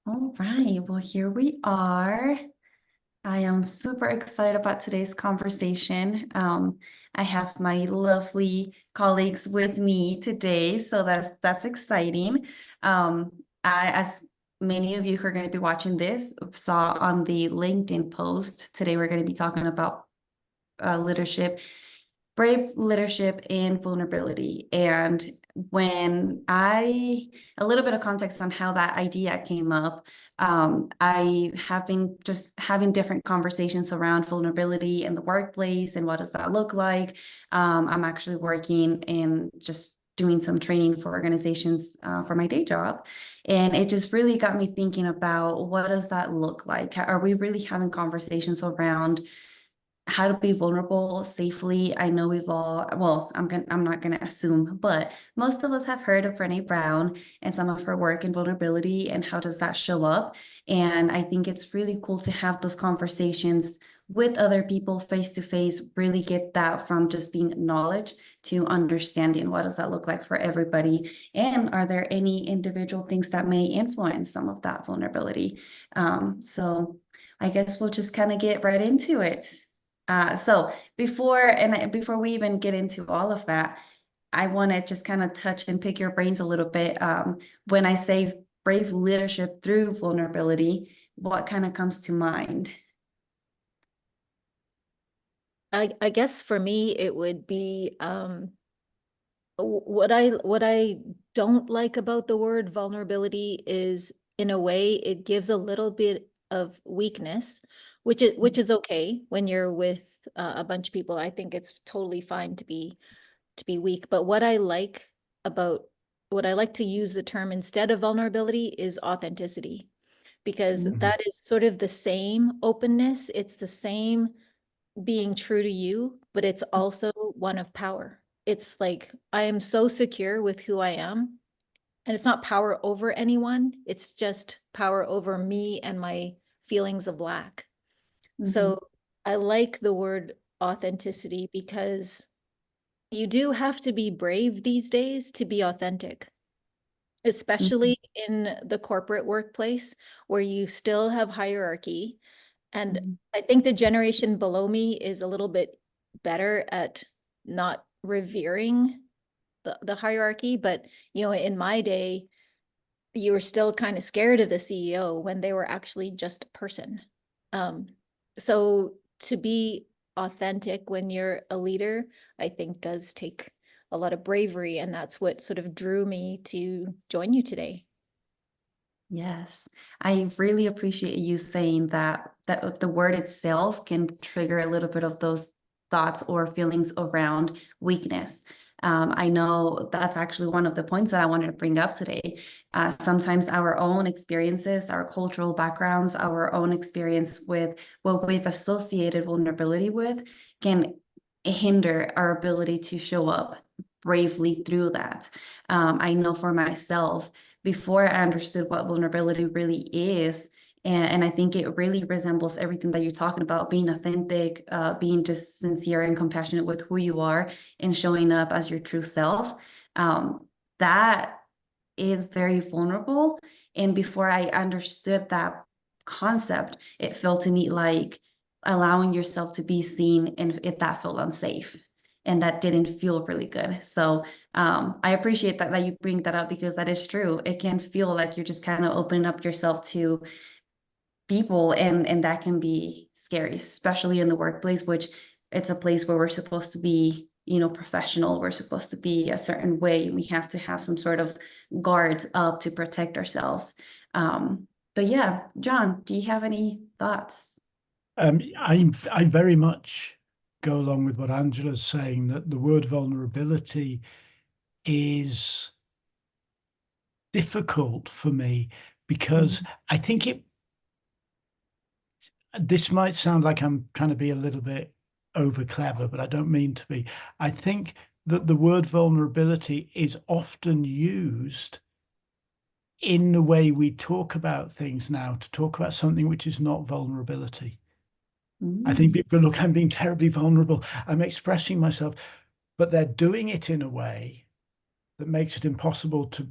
All right, well, here we are. I am super excited about today's conversation. I have my lovely colleagues with me today, so that's exciting. As many of you who are going to be watching this saw on the LinkedIn post, today we're going to be talking about leadership, brave leadership and vulnerability. And a little bit of context on how that idea came up. I have been just having different conversations around vulnerability in the workplace and what does that look like. I'm actually working in just doing some training for organizations for my day job. And it just really got me thinking about what does that look like? Are we really having conversations around how to be vulnerable safely? I know we've all, well, I'm not gonna assume, but most of us have heard of Brené Brown and some of her work in vulnerability and how does that show up. And I think it's really cool to have those conversations with other people face to face, really get that from just being knowledge to understanding what does that look like for everybody. And are there any individual things that may influence some of that vulnerability? So I guess we'll just kind of get right into it. So before we even get into all of that, I want to just kind of touch and pick your brains a little bit. When I say brave leadership through vulnerability, what kind of comes to mind? I guess for me it would be what I don't like about the word vulnerability is, in a way, it gives a little bit of weakness, which is okay when you're with a bunch of people. I think it's totally fine to be weak. But about what I like to use the term instead of vulnerability is authenticity, because Mhm. that is sort of the same openness. It's the same being true to you, but it's also one of power. It's like I am so secure with who I am, and it's not power over anyone, it's just power over me and my feelings of lack. Mhm. So I like the word authenticity because you do have to be brave these days to be authentic, Mhm. especially in the corporate workplace where you still have hierarchy. And Mhm. I think the generation below me is a little bit better at not revering the hierarchy. But, in my day, you were still kind of scared of the CEO when they were actually just a person. Um, so to be authentic when you're a leader, I think does take a lot of bravery. And that's what sort of drew me to join you today. Yes, I really appreciate you saying that the word itself can trigger a little bit of those thoughts or feelings around weakness. I know that's actually one of the points that I wanted to bring up today. Sometimes our own experiences, our cultural backgrounds, our own experience with what we've associated vulnerability with can hinder our ability to show up bravely through that. I know for myself, before I understood what vulnerability really is. And I think it really resembles everything that you're talking about, being authentic, being just sincere and compassionate with who you are and showing up as your true self. That is very vulnerable. And before I understood that concept, it felt to me like allowing yourself to be seen and if that felt unsafe. And that didn't feel really good. So I appreciate that you bring that up because that is true. It can feel like you're just kind of opening up yourself to people, and that can be scary, especially in the workplace, which it's a place where we're supposed to be, professional. We're supposed to be a certain way. We have to have some sort of guards up to protect ourselves. But yeah, John, do you have any thoughts? I very much go along with what Angela's saying, that the word vulnerability is difficult for me because I think this might sound like I'm trying to be a little bit over clever, but I don't mean to be. I think that the word vulnerability is often used in the way we talk about things now to talk about something which is not vulnerability. I think Mm. people go, look, I'm being terribly vulnerable. I'm expressing myself, but they're doing it in a way that makes it impossible to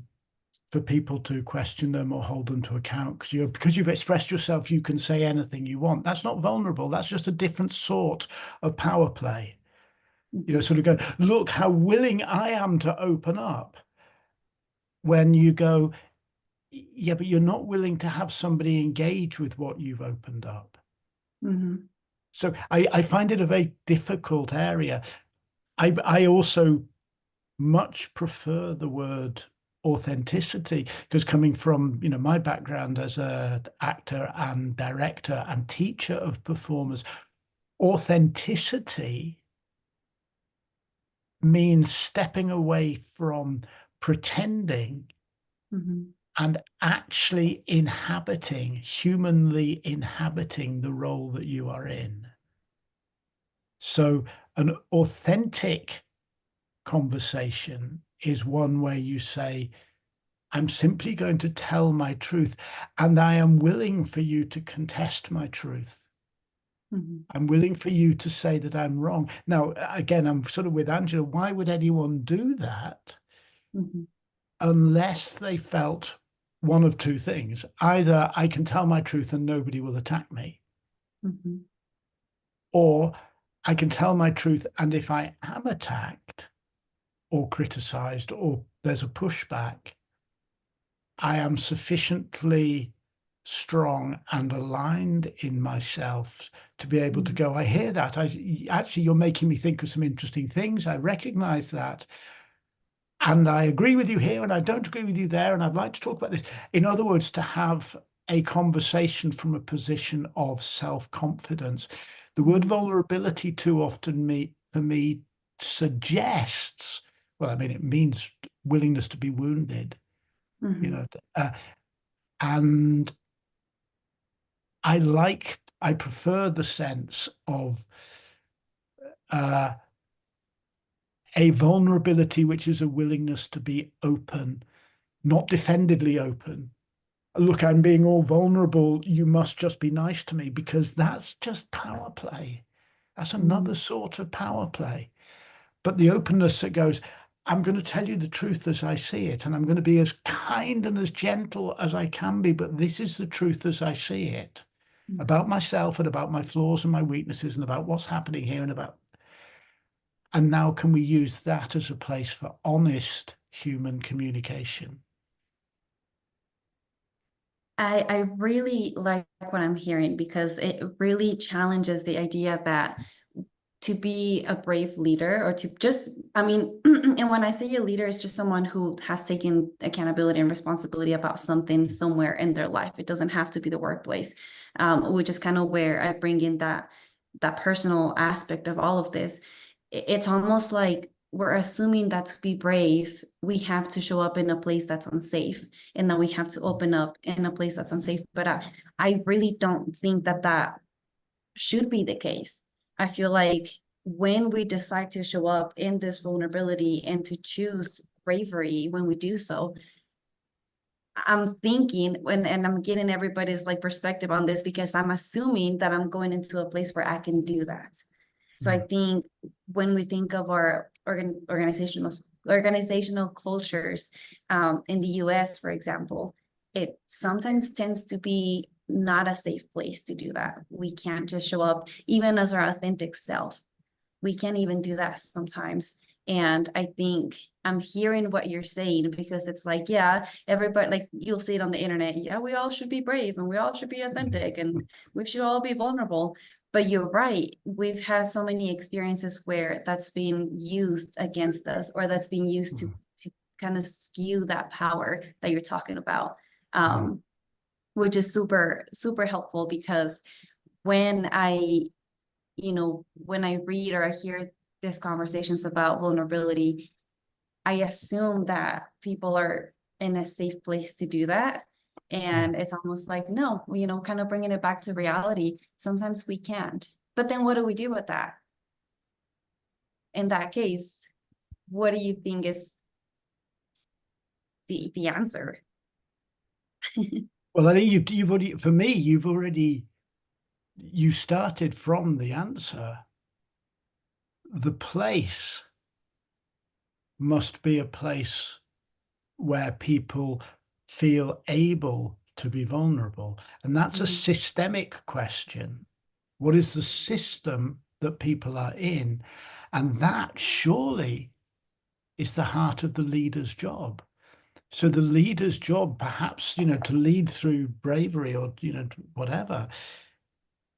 for people to question them or hold them to account, because you've expressed yourself, you can say anything you want. That's not vulnerable. That's just a different sort of power play. You know, sort of go, look how willing I am to open up. When you go, yeah, but you're not willing to have somebody engage with what you've opened up. So I find it a very difficult area. I also much prefer the word authenticity, because coming from, you know, my background as an actor and director and teacher of performers, authenticity means stepping away from pretending and actually humanly inhabiting the role that you are in. So an authentic conversation is one where you say, I'm simply going to tell my truth, and I am willing for you to contest my truth. I'm willing for you to say that I'm wrong. Now, again, I'm sort of with Angela. Why would anyone do that unless they felt one of two things? Either I can tell my truth and nobody will attack me, or I can tell my truth, and if I am attacked or criticized or there's a pushback, I am sufficiently strong and aligned in myself to be able to go, I hear that. Actually, you're making me think of some interesting things. I recognize that. And I agree with you here, and I don't agree with you there, and I'd like to talk about this. In other words, to have a conversation from a position of self-confidence. The word vulnerability too often for me suggests, well, I mean, it means willingness to be wounded, you know, and I prefer the sense of a vulnerability, which is a willingness to be open, not defendedly open. Look, I'm being all vulnerable. You must just be nice to me, because that's just power play. That's another sort of power play. But the openness that goes, I'm going to tell you the truth as I see it, and I'm going to be as kind and as gentle as I can be, but this is the truth as I see it, about myself and about my flaws and my weaknesses and about what's happening here and now can we use that as a place for honest human communication? I really like what I'm hearing, because it really challenges the idea that to be a brave leader, or to just, I mean, and when I say a leader, it's just someone who has taken accountability and responsibility about something somewhere in their life. It doesn't have to be the workplace, which is kind of where I bring in that personal aspect of all of this. It's almost like we're assuming that to be brave, we have to show up in a place that's unsafe, and that we have to open up in a place that's unsafe. But I really don't think that should be the case. I feel like when we decide to show up in this vulnerability and to choose bravery when we do so, I'm thinking, and I'm getting everybody's like perspective on this, because I'm assuming that I'm going into a place where I can do that. So I think when we think of our organizational cultures in the US, for example, it sometimes tends to be not a safe place to do that. We can't just show up even as our authentic self. We can't even do that sometimes. And I think I'm hearing what you're saying, because it's like, yeah, everybody, like you'll see it on the internet. Yeah, we all should be brave, and we all should be authentic, and we should all be vulnerable. But you're right. We've had so many experiences where that's being used against us, or that's being used to kind of skew that power that you're talking about. Which is super, super helpful, because when I read or I hear these conversations about vulnerability, I assume that people are in a safe place to do that. And it's almost like, no, kind of bringing it back to reality. Sometimes we can't. But then what do we do with that? In that case, what do you think is the answer? Well, I think you've already, for me, you started from the answer. The place must be a place where people feel able to be vulnerable? And that's a Mhm. systemic question. What is the system that people are in? And that surely is the heart of the leader's job. So the leader's job, perhaps, to lead through bravery or, whatever,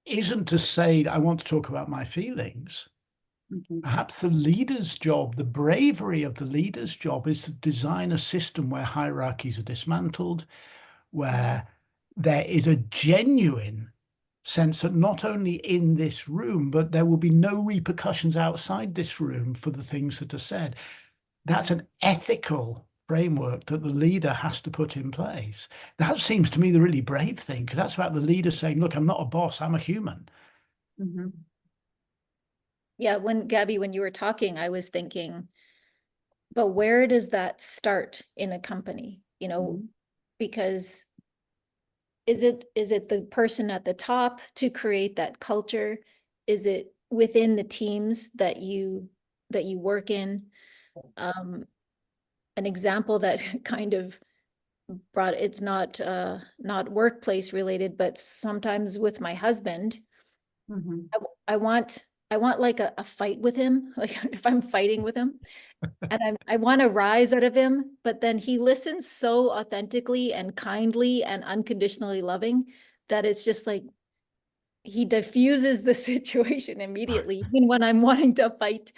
isn't to say, I want to talk about my feelings. Mhm. Perhaps the leader's job, the bravery of the leader's job, is to design a system where hierarchies are dismantled, where there is a genuine sense that not only in this room, but there will be no repercussions outside this room for the things that are said. That's an ethical framework that the leader has to put in place. That seems to me the really brave thing, because that's about the leader saying, look, I'm not a boss, I'm a human. Mhm. Yeah, Gabby, when you were talking, I was thinking, but where does that start in a company? Mhm. Because is it the person at the top to create that culture? Is it within the teams that you work in? An example that kind of it's not workplace related, but sometimes with my husband, Mhm. I want like a fight with him, like if I'm fighting with him, and I want to rise out of him, but then he listens so authentically and kindly and unconditionally loving that it's just like he diffuses the situation immediately, even when I'm wanting to fight.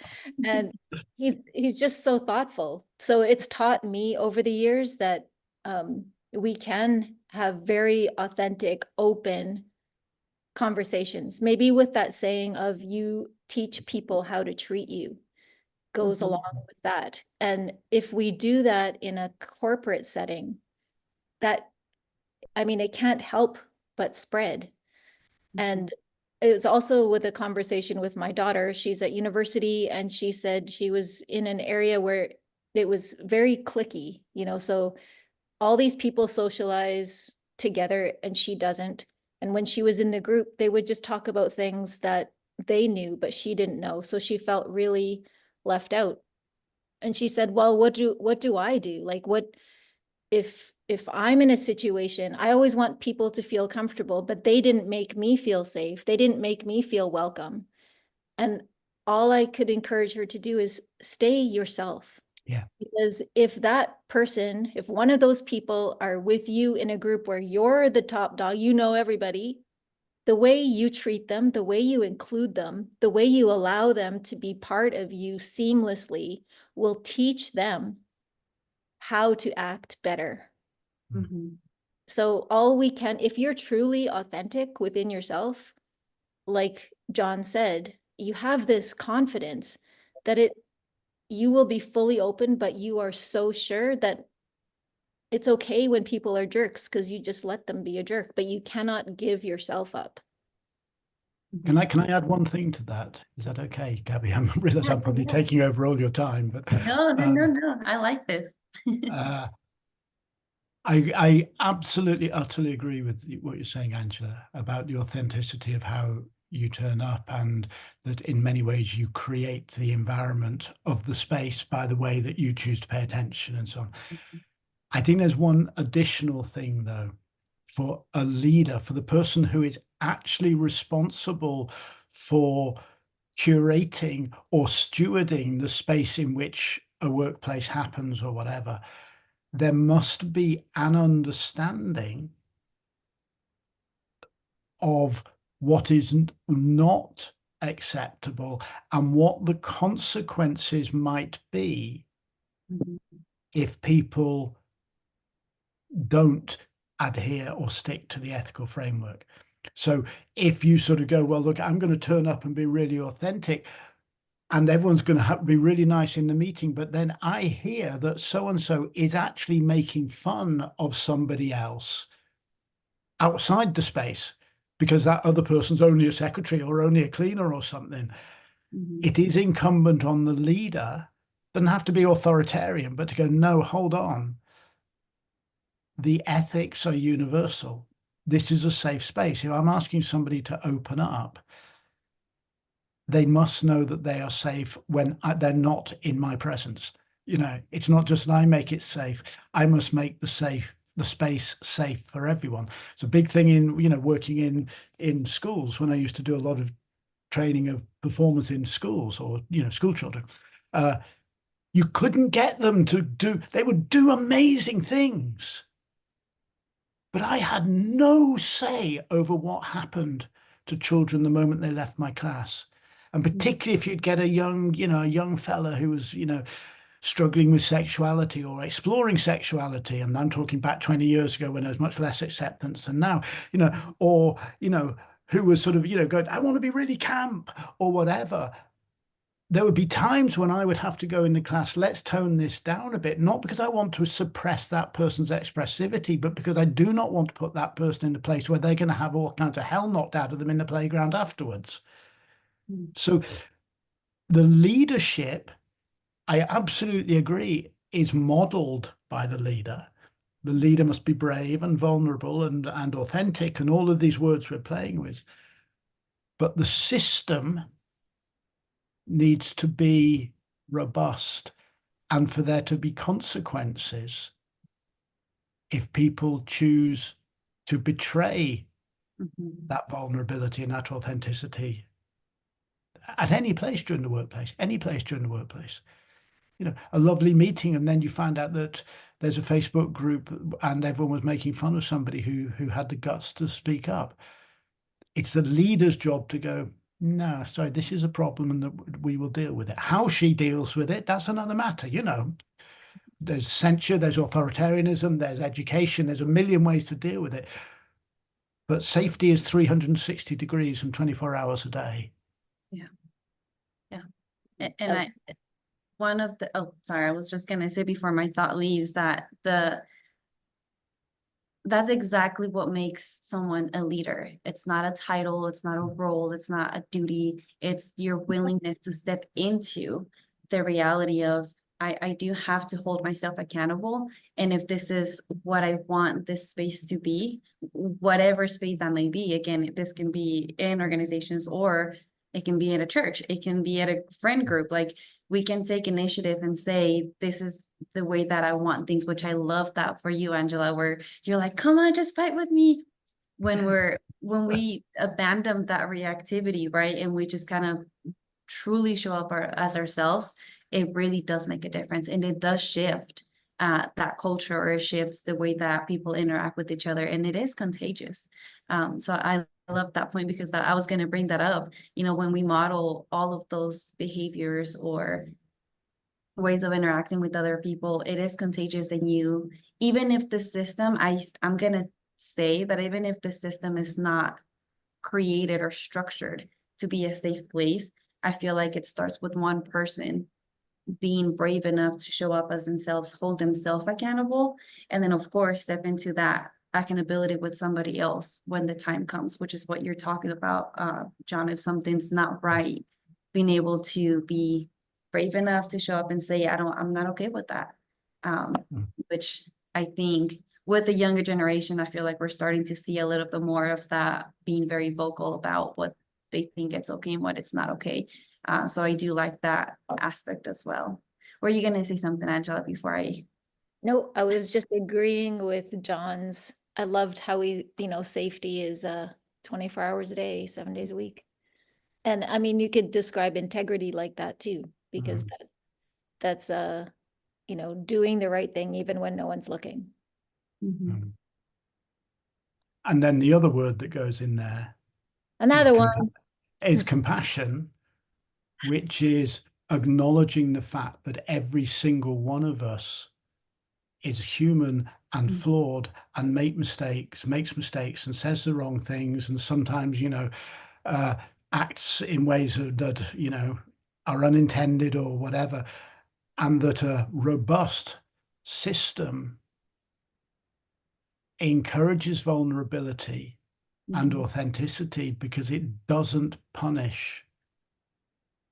And he's just so thoughtful. So it's taught me over the years that we can have very authentic, open conversations. Maybe with that saying of you teach people how to treat you goes Mhm. along with that. And if we do that in a corporate setting, that, I mean, it can't help but spread. And it was also with a conversation with my daughter. She's at university and she said she was in an area where it was very cliquey, so all these people socialize together and she doesn't. And when she was in the group, they would just talk about things that they knew, but she didn't know. So she felt really left out. And she said, well, what do I do? Like, what if I'm in a situation, I always want people to feel comfortable, but they didn't make me feel safe. They didn't make me feel welcome. And all I could encourage her to do is stay yourself. Yeah. Because if that person, if one of those people are with you in a group where you're the top dog, everybody, the way you treat them, the way you include them, the way you allow them to be part of you seamlessly will teach them how to act better. Mhm. So if you're truly authentic within yourself, like John said, you have this confidence that you will be fully open, but you are so sure that it's okay when people are jerks because you just let them be a jerk, but you cannot give yourself up. Can I add one thing to that? Is that okay, Gabby? I realize Yeah, I'm probably yeah. taking over all your time, but No, no, no, no. I like this. uh, I absolutely, utterly agree with what you're saying, Angela, about the authenticity of how you turn up, and that in many ways you create the environment of the space by the way that you choose to pay attention and so on. I think there's one additional thing, though, for a leader, for the person who is actually responsible for curating or stewarding the space in which a workplace happens or whatever. There must be an understanding of what is not acceptable and what the consequences might be Mhm. if people don't adhere or stick to the ethical framework. So if you sort of go, well, look, I'm going to turn up and be really authentic, and everyone's going to be really nice in the meeting, but then I hear that so and so is actually making fun of somebody else outside the space because that other person's only a secretary or only a cleaner or something. Mhm. It is incumbent on the leader, doesn't have to be authoritarian, but to go, no, hold on. The ethics are universal. This is a safe space. If I'm asking somebody to open up, they must know that they are safe when they're not in my presence. It's not just that I make it safe. I must make the the space safe for everyone. It's a big thing in, you know, working in schools. When I used to do a lot of training of performance in schools, or, you know, school children, you couldn't get them to do, they would do amazing things, but I had no say over what happened to children the moment they left my class. And particularly if you'd get a young, you know, a young fella who was, you know, struggling with sexuality or exploring sexuality. And I'm talking back 20 years ago when there was much less acceptance than now, you know, or, you know, who was sort of, you know, going, I want to be really camp or whatever. There would be times when I would have to go into class, let's tone this down a bit, not because I want to suppress that person's expressivity, but because I do not want to put that person in a place where they're going to have all kinds of hell knocked out of them in the playground afterwards. So the leadership, I absolutely agree, is modeled by the leader. The leader must be brave and vulnerable and authentic and all of these words we're playing with. But the system needs to be robust, and for there to be consequences if people choose to betray that vulnerability and that authenticity at any place during the workplace, any place during the workplace. You know, a lovely meeting, and then you find out that there's a Facebook group and everyone was making fun of somebody who had the guts to speak up. It's the leader's job to go, no, sorry, this is a problem and that we will deal with it. How she deals with it, that's another matter. You know, there's censure, there's authoritarianism, there's education, there's a million ways to deal with it. But safety is 360 degrees and 24 hours a day. Yeah. Yeah. And one of the, oh, sorry, I was just going to say before my thought leaves that that's exactly what makes someone a leader. It's not a title, it's not a role, it's not a duty, it's your willingness to step into the reality of, I do have to hold myself accountable. And if this is what I want this space to be, whatever space that may be, again, this can be in organizations, or it can be at a church, it can be at a friend group. Like, we can take initiative and say, this is the way that I want things, which I love that for you, Angela, where you're like, come on, just fight with me. When we abandon that reactivity, right? And we just kind of truly show up as ourselves, it really does make a difference. And it does shift that culture, or it shifts the way that people interact with each other. And it is contagious. So I love that point, because I was going to bring that up. You know, when we model all of those behaviors or ways of interacting with other people, it is contagious. And you, even if the system, I'm going to say that even if the system is not created or structured to be a safe place, I feel like it starts with one person being brave enough to show up as themselves, hold themselves accountable, and then of course step into that accountability with somebody else when the time comes, which is what you're talking about, John. If something's not right, being able to be brave enough to show up and say, I'm not okay with that. Which I think with the younger generation, I feel like we're starting to see a little bit more of that, being very vocal about what they think it's okay and what it's not okay. So I do like that aspect as well. Were you going to say something, Angela, before I? No, I was just agreeing with John's. I loved how safety is 24 hours a day, 7 days a week. And I mean, you could describe integrity like that too, because that's doing the right thing even when no one's looking. And then the other word that goes in there, another one, is compassion, which is acknowledging the fact that every single one of us is human and flawed and makes mistakes and says the wrong things, and sometimes, acts in ways that, are unintended or whatever, and that a robust system encourages vulnerability and authenticity because it doesn't punish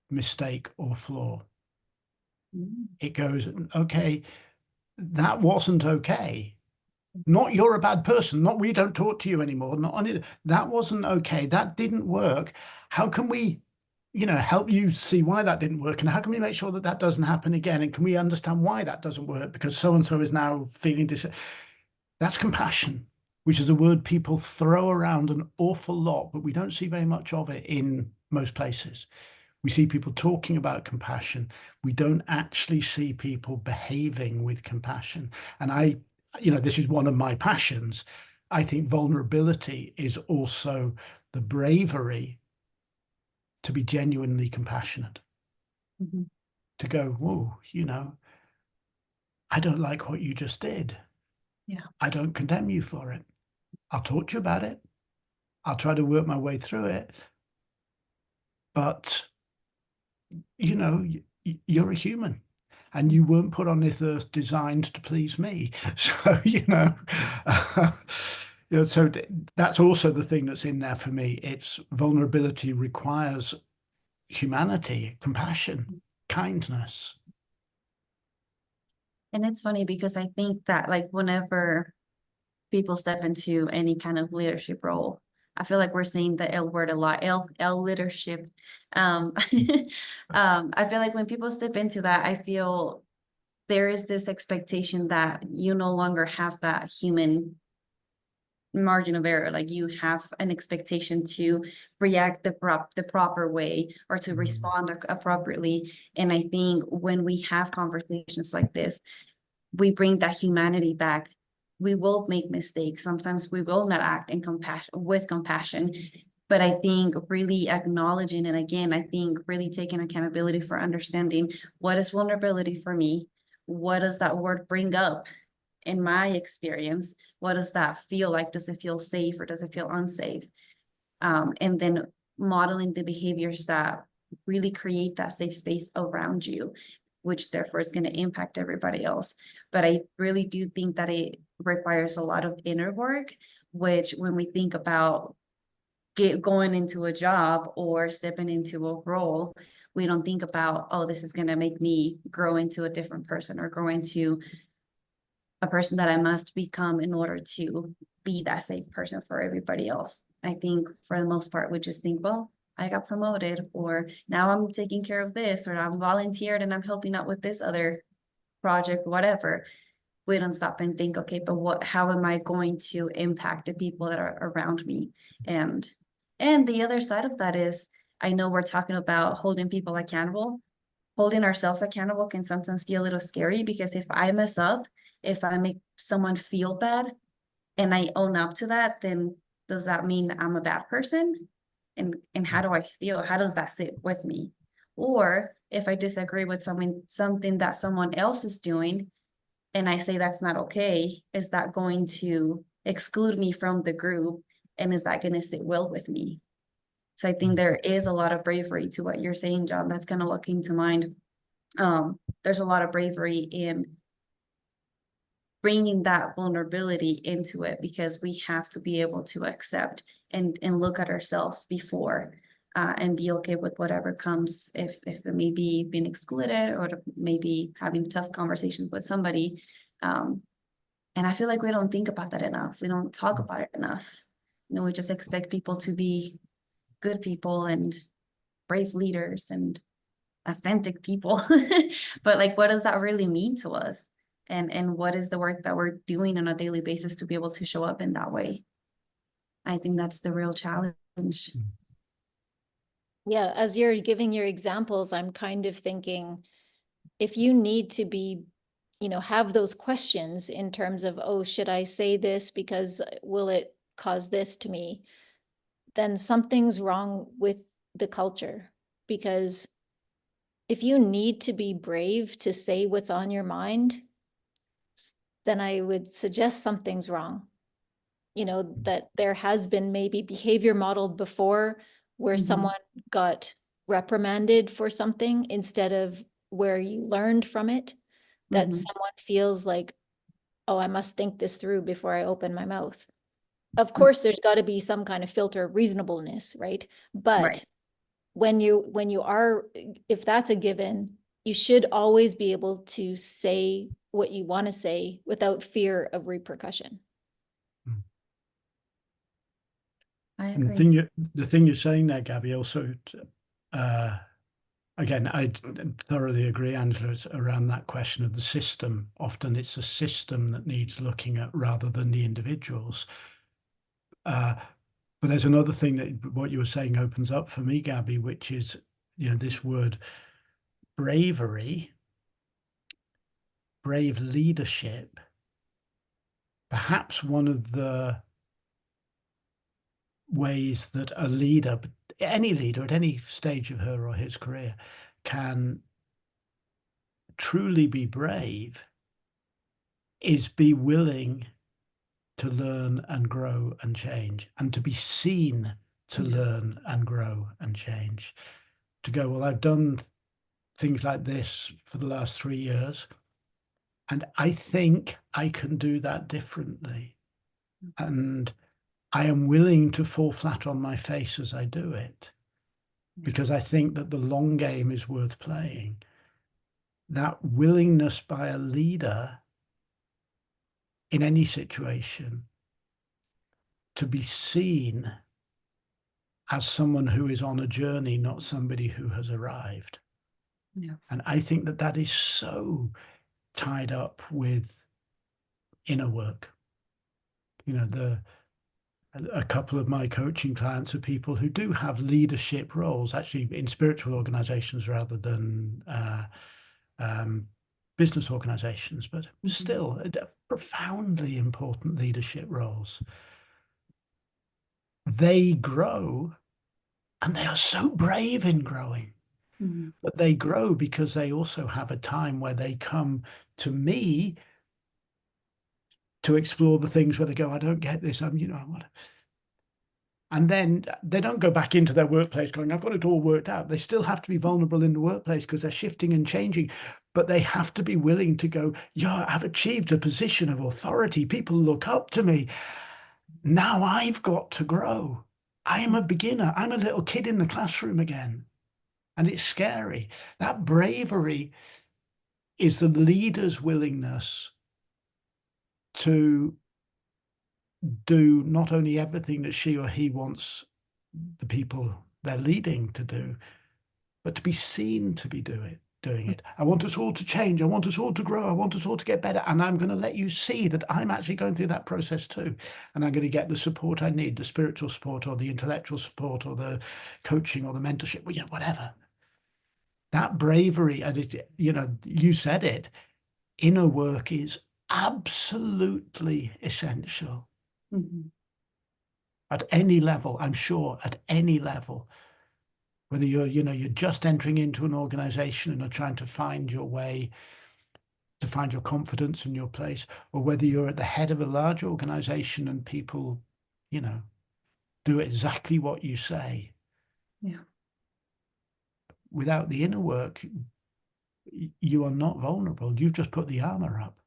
mistake or flaw. It goes, okay, that wasn't okay. Not you're a bad person, not we don't talk to you anymore, not on it. That wasn't okay. That didn't work. How can we, help you see why that didn't work? And how can we make sure that that doesn't happen again? And can we understand why that doesn't work? Because so-and-so is now feeling That's compassion, which is a word people throw around an awful lot, but we don't see very much of it in most places. We see people talking about compassion. We don't actually see people behaving with compassion. And this is one of my passions. I think vulnerability is also the bravery to be genuinely compassionate, Mhm. to go, whoa, I don't like what you just did. Yeah. I don't condemn you for it. I'll talk to you about it. I'll try to work my way through it. But, you're a human and you weren't put on this earth designed to please me. So, so that's also the thing that's in there for me. It's vulnerability requires humanity, compassion, kindness. And it's funny because I think that like whenever people step into any kind of leadership role, I feel like we're saying the L word a lot, L leadership. I feel like when people step into that, I feel there is this expectation that you no longer have that human margin of error. Like you have an expectation to react the proper way or to respond appropriately. And I think when we have conversations like this, we bring that humanity back. We will make mistakes. Sometimes we will not act in compassion. But I think really acknowledging, and again, I think really taking accountability for understanding what is vulnerability for me. What does that word bring up in my experience? What does that feel like? Does it feel safe or does it feel unsafe? And then modeling the behaviors that really create that safe space around you, which therefore is going to impact everybody else. But I really do think that it requires a lot of inner work, which when we think about going into a job or stepping into a role, we don't think about, oh, this is going to make me grow into a different person or grow into a person that I must become in order to be that safe person for everybody else. I think for the most part, we just think, well, I got promoted, or now I'm taking care of this, or I'm volunteered and I'm helping out with this other project, whatever. We don't stop and think, okay, but how am I going to impact the people that are around me? And the other side of that is, I know we're talking about holding people accountable. Holding ourselves accountable can sometimes be a little scary because if I mess up, if I make someone feel bad and I own up to that, then does that mean I'm a bad person? And how do I feel? How does that sit with me? Or if I disagree with something that someone else is doing and I say that's not okay, is that going to exclude me from the group? And is that going to sit well with me? So I think there is a lot of bravery to what you're saying, John. That's kind of what came to mind. There's a lot of bravery in bringing that vulnerability into it because we have to be able to accept and look at ourselves before and be okay with whatever comes, if it may be being excluded or maybe having tough conversations with somebody. And I feel like we don't think about that enough. We don't talk about it enough. We just expect people to be good people and brave leaders and authentic people. But like, what does that really mean to us? And what is the work that we're doing on a daily basis to be able to show up in that way? I think that's the real challenge. Yeah, as you're giving your examples, I'm kind of thinking, if you need to be, have those questions in terms of, oh, should I say this because will it cause this to me? Then something's wrong with the culture. Because if you need to be brave to say what's on your mind, then I would suggest something's wrong. That there has been maybe behavior modeled before where someone got reprimanded for something instead of where you learned from it, that someone feels like, oh, I must think this through before I open my mouth. Of course, there's got to be some kind of filter of reasonableness, right? But Right. when you are, if that's a given, you should always be able to say what you want to say without fear of repercussion. I And agree. the thing you're saying there, Gabby, also Again, I thoroughly agree, Angela, it's around that question of the system. Often it's a system that needs looking at rather than the individuals. But there's another thing that what you were saying opens up for me, Gabby, which is, this word bravery, brave leadership. Perhaps one of the ways that a leader, any leader at any stage of her or his career, can truly be brave is be willing to learn and grow and change, and to be seen to learn and grow and change. To go, well, I've done things like this for the last 3 years, and I think I can do that differently. And I am willing to fall flat on my face as I do it, because I think that the long game is worth playing. That willingness by a leader in any situation to be seen as someone who is on a journey, not somebody who has arrived. Yeah. And I think that that is so tied up with inner work. A couple of my coaching clients are people who do have leadership roles, actually in spiritual organizations rather than business organizations, but still profoundly important leadership roles. They grow, and they are so brave in growing. But they grow because they also have a time where they come to me to explore the things where they go, I don't get this. And then they don't go back into their workplace going, I've got it all worked out. They still have to be vulnerable in the workplace because they're shifting and changing, but they have to be willing to go, yeah, I've achieved a position of authority. People look up to me. Now I've got to grow. I am a beginner. I'm a little kid in the classroom again. And it's scary. That bravery is the leader's willingness to do not only everything that she or he wants the people they're leading to do, but to be seen to be doing it. I want us all to change. I want us all to grow. I want us all to get better. And I'm going to let you see that I'm actually going through that process too. And I'm going to get the support I need, the spiritual support or the intellectual support or the coaching or the mentorship, whatever. That bravery, and you said it, inner work is absolutely essential. At any level, I'm sure, at any level, whether you're just entering into an organization and are trying to find your way, to find your confidence and your place, or whether you're at the head of a large organization and people, do exactly what you say. Yeah. Without the inner work, you are not vulnerable. You've just put the armor up.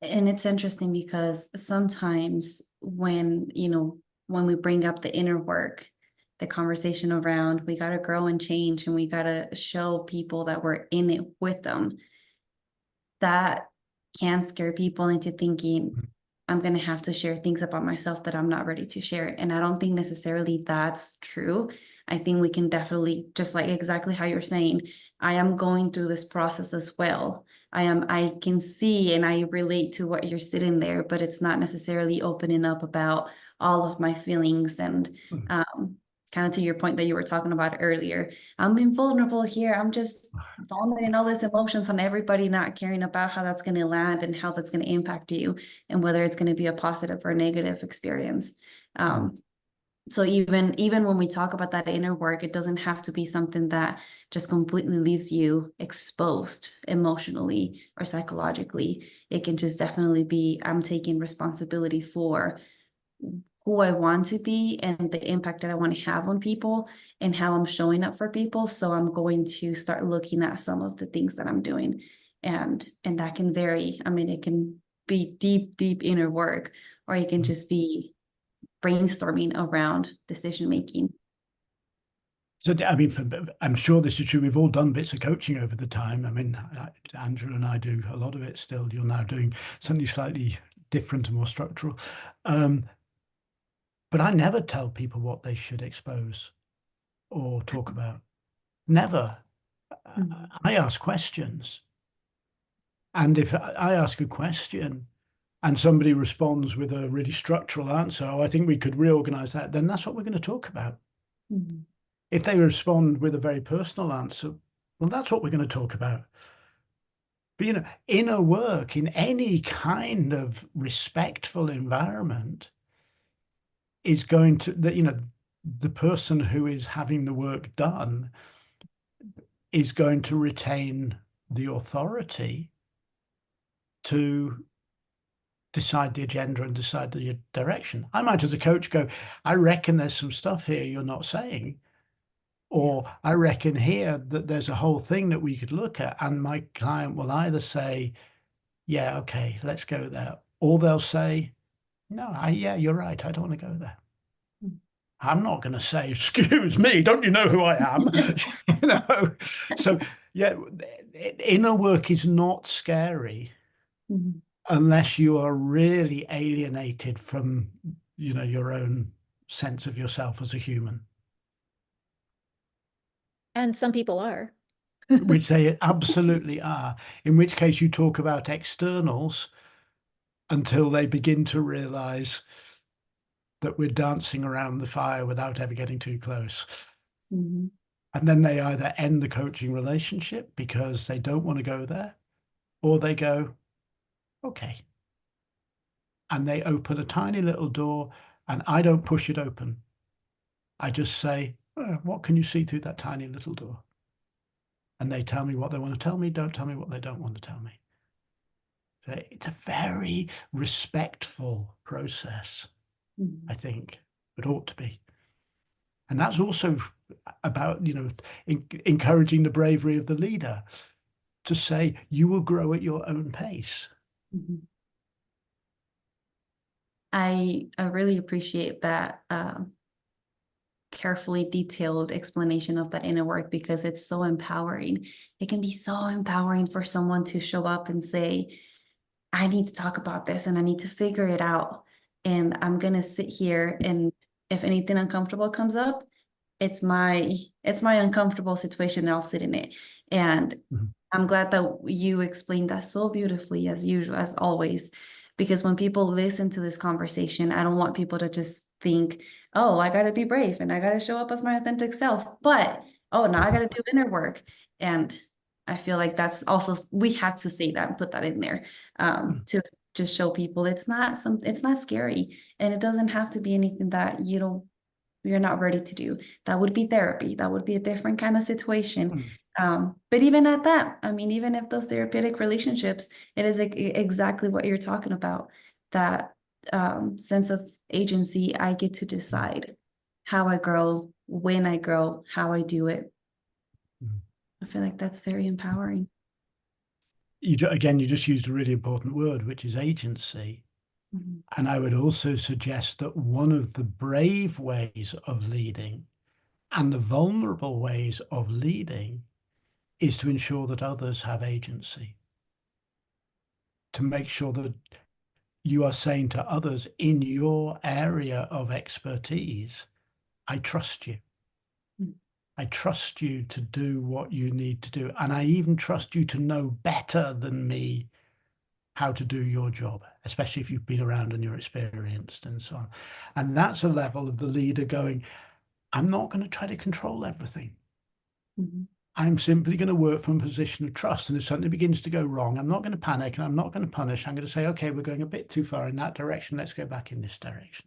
And it's interesting because sometimes when we bring up the inner work, the conversation around we got to grow and change and we got to show people that we're in it with them, that can scare people into thinking I'm going to have to share things about myself that I'm not ready to share. And I don't think necessarily that's true. I think we can definitely, just like exactly how you're saying, I am going through this process as well. I can see and I relate to what you're sitting there, but it's not necessarily opening up about all of my feelings and kind of to your point that you were talking about earlier. I'm being vulnerable here. I'm just vomiting all these emotions on everybody, not caring about how that's going to land and how that's going to impact you and whether it's going to be a positive or negative experience. So even when we talk about that inner work, it doesn't have to be something that just completely leaves you exposed emotionally or psychologically. It can just definitely be, I'm taking responsibility for who I want to be and the impact that I want to have on people and how I'm showing up for people. So I'm going to start looking at some of the things that I'm doing. And that can vary. I mean, it can be deep inner work, or it can just be brainstorming around decision making. So, I mean, I'm sure this is true. We've all done bits of coaching over the time. I mean, Andrew and I do a lot of it still. You're now doing something slightly different and more structural. But I never tell people what they should expose. or talk about. Never. Mhm. I ask questions. And if I ask a question and somebody responds with a really structural answer, oh, I think we could reorganize that, then that's what we're going to talk about. Mhm. If they respond with a very personal answer, well, that's what we're going to talk about. But, inner work in any kind of respectful environment is going to, the person who is having the work done is going to retain the authority to decide the agenda and decide the direction. I might, as a coach, go, I reckon there's some stuff here you're not saying, or I reckon here that there's a whole thing that we could look at. And my client will either say, yeah, okay, let's go there. Or they'll say, no, yeah, you're right. I don't want to go there. Mm. I'm not going to say, excuse me, don't you know who I am? So yeah, inner work is not scary Mhm. unless you are really alienated from, your own sense of yourself as a human, And some people are. which they absolutely are, in which case you talk about externals until they begin to realize that we're dancing around the fire without ever getting too close. Mhm. And then they either end the coaching relationship because they don't want to go there, or they go, okay. And they open a tiny little door, and I don't push it open. I just say, oh, what can you see through that tiny little door? And they tell me what they want to tell me, don't tell me what they don't want to tell me. So it's a very respectful process, Mhm. I think. It ought to be. And that's also about, encouraging the bravery of the leader to say, you will grow at your own pace. Mhm. I really appreciate that carefully detailed explanation of that inner work, because it's so empowering. It can be so empowering for someone to show up and say, I need to talk about this and I need to figure it out. And I'm going to sit here, and if anything uncomfortable comes up, it's my uncomfortable situation, and I'll sit in it. And Mhm. I'm glad that you explained that so beautifully, as usual, as always, because when people listen to this conversation, I don't want people to just think, oh, I got to be brave and I got to show up as my authentic self, but oh, now I got to do inner work. And I feel like that's also, we have to say that and put that in there, to just show people it's not scary, and it doesn't have to be anything that you're not ready to do. That would be therapy. That would be a different kind of situation. But even at that, I mean, even if those therapeutic relationships, it is exactly what you're talking about. That sense of agency. I get to decide how I grow, when I grow, how I do it. I feel like that's very empowering. You just used a really important word, which is agency. Mhm. And I would also suggest that one of the brave ways of leading and the vulnerable ways of leading is to ensure that others have agency, to make sure that you are saying to others in your area of expertise, I trust you. Mm. I trust you to do what you need to do. And I even trust you to know better than me how to do your job, especially if you've been around and you're experienced and so on. And that's a level of the leader going, I'm not going to try to control everything. Mhm. I'm simply going to work from a position of trust. And if something begins to go wrong, I'm not going to panic and I'm not going to punish. I'm going to say, okay, we're going a bit too far in that direction. Let's go back in this direction.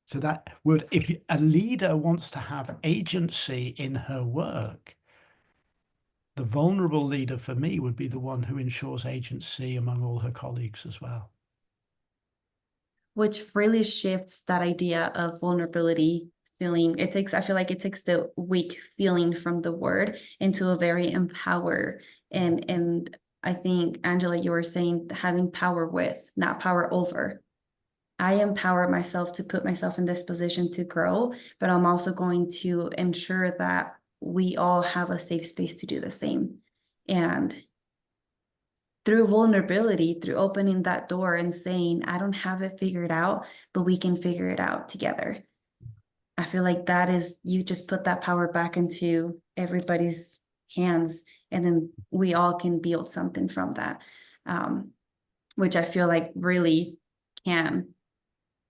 So that would, if a leader wants to have agency in her work, the vulnerable leader for me would be the one who ensures agency among all her colleagues as well. Which really shifts that idea of vulnerability feeling. I feel like it takes the weak feeling from the word into a very empower. And I think, Angela, you were saying having power with, not power over. I empower myself to put myself in this position to grow, but I'm also going to ensure that we all have a safe space to do the same. And through vulnerability, through opening that door and saying, I don't have it figured out, but we can figure it out together. I feel like that is, you just put that power back into everybody's hands, and then we all can build something from that, which I feel like really can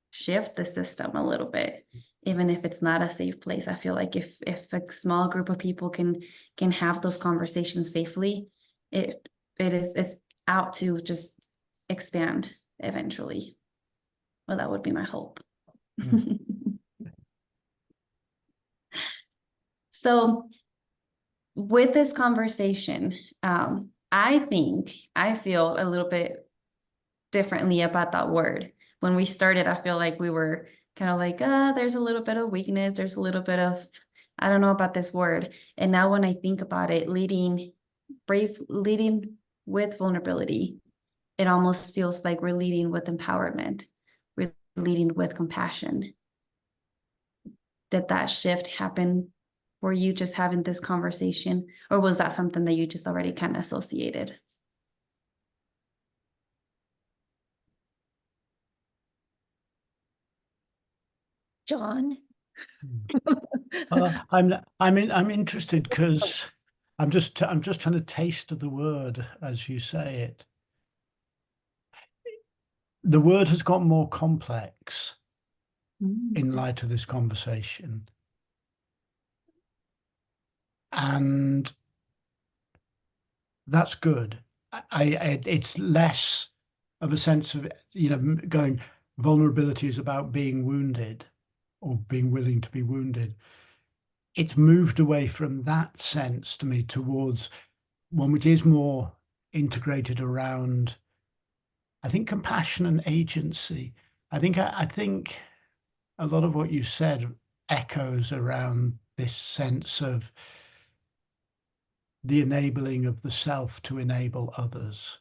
shift the system a little bit, even if it's not a safe place. I feel like if a small group of people can have those conversations safely, it's out to just expand eventually. Well, that would be my hope. So with this conversation, I feel a little bit differently about that word. When we started, I feel like we were kind of like, there's a little bit of weakness, there's a little bit of, I don't know about this word. And now when I think about it, leading with vulnerability, it almost feels like we're leading with empowerment, we're leading with compassion. Did that shift happen for you just having this conversation, or was that something that you just already kind of associated? John? I'm interested because I'm just trying to taste the word as you say it. The word has got more complex in light of this conversation. And that's good. It's less of a sense of, going, vulnerability is about being wounded or being willing to be wounded. It's moved away from that sense to me towards one which is more integrated around, I think, compassion and agency. I think a lot of what you said echoes around this sense of the enabling of the self to enable others.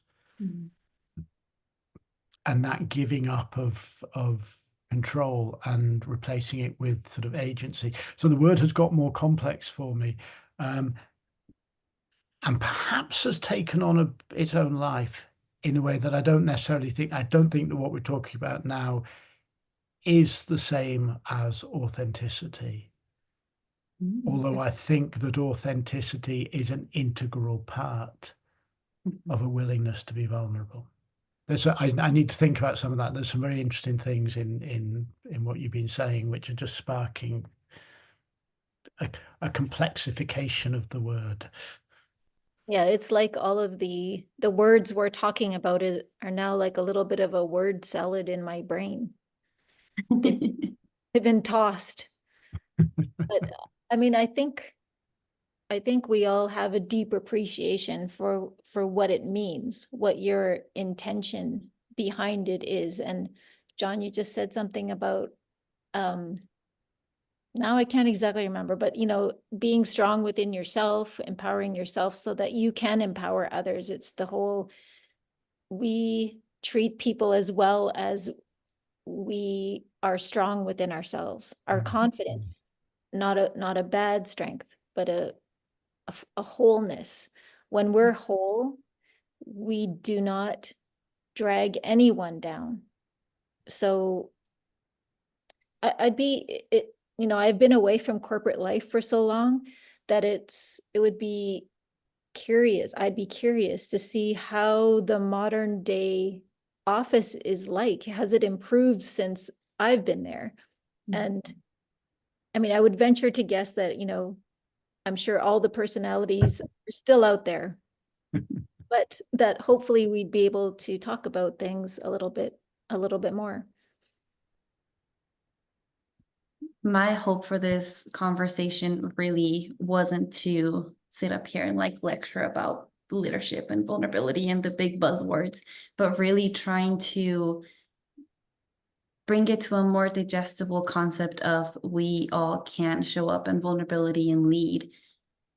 And that giving up of control and replacing it with sort of agency. So the word has got more complex for me, and perhaps has taken on its own life in a way that I don't think that what we're talking about now is the same as authenticity. Although I think that authenticity is an integral part of a willingness to be vulnerable. I need to think about some of that. There's some very interesting things in what you've been saying, which are just sparking a complexification of the word. Yeah, it's like all of the words we're talking about are now like a little bit of a word salad in my brain. They've been tossed. But I mean, I think we all have a deep appreciation for what it means, what your intention behind it is. And John, you just said something about now I can't exactly remember, but being strong within yourself, empowering yourself so that you can empower others. It's the whole, we treat people as well as we are strong within ourselves, are confident, not a bad strength, but a wholeness. When we're whole, we do not drag anyone down. So I've been away from corporate life for so long that I'd be curious to see how the modern day office is like. Has it improved since I've been there? And I mean, I would venture to guess that, I'm sure all the personalities are still out there, but that hopefully we'd be able to talk about things a little bit more. My hope for this conversation really wasn't to sit up here and like lecture about leadership and vulnerability and the big buzzwords, but really trying to bring it to a more digestible concept of we all can show up in vulnerability and lead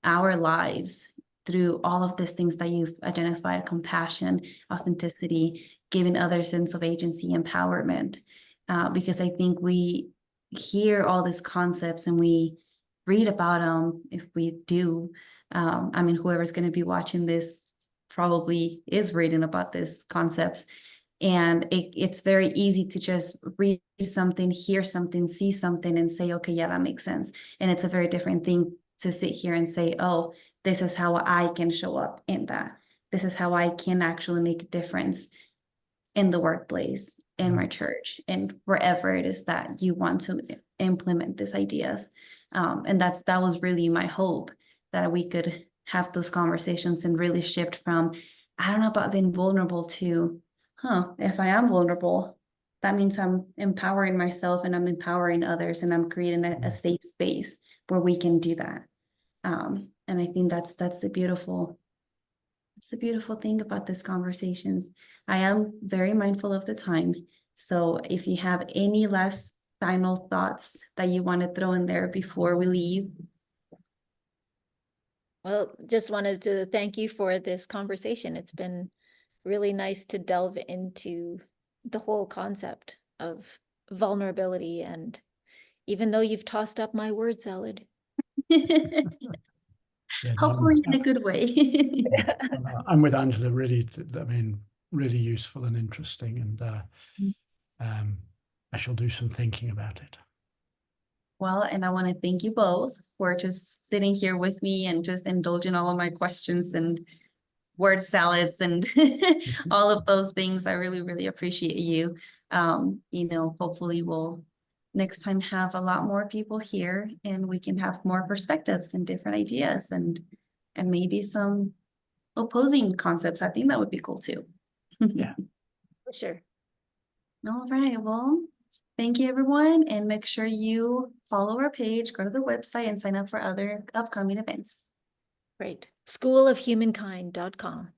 our lives through all of these things that you've identified: compassion, authenticity, giving others a sense of agency, empowerment. Because I think we hear all these concepts and we read about them. If we do, I mean, whoever's going to be watching this probably is reading about these concepts. And it's very easy to just read something, hear something, see something, and say, okay, yeah, that makes sense. And it's a very different thing to sit here and say, oh, this is how I can show up in that. This is how I can actually make a difference in the workplace, in my church, and wherever it is that you want to implement these ideas. And that was really my hope, that we could have those conversations and really shift from, I don't know about being vulnerable, to, if I am vulnerable, that means I'm empowering myself and I'm empowering others, and I'm creating a safe space where we can do that. And I think that's the beautiful thing about these conversations. I am very mindful of the time. So if you have any last final thoughts that you want to throw in there before we leave. Well, just wanted to thank you for this conversation. It's been really nice to delve into the whole concept of vulnerability, and even though you've tossed up my word salad. Yeah, Hopefully in a good way. I'm with Angela. Really, I mean, really useful and interesting, and I shall do some thinking about it. Well, and I want to thank you both for just sitting here with me and just indulging all of my questions and word salads and all of those things. I really, really appreciate you. Hopefully we'll next time have a lot more people here, and we can have more perspectives and different ideas, and maybe some opposing concepts. I think that would be cool too. Yeah. For sure. All right. Well, thank you, everyone. And make sure you follow our page, go to the website, and sign up for other upcoming events. Great. Schoolofhumankind.com.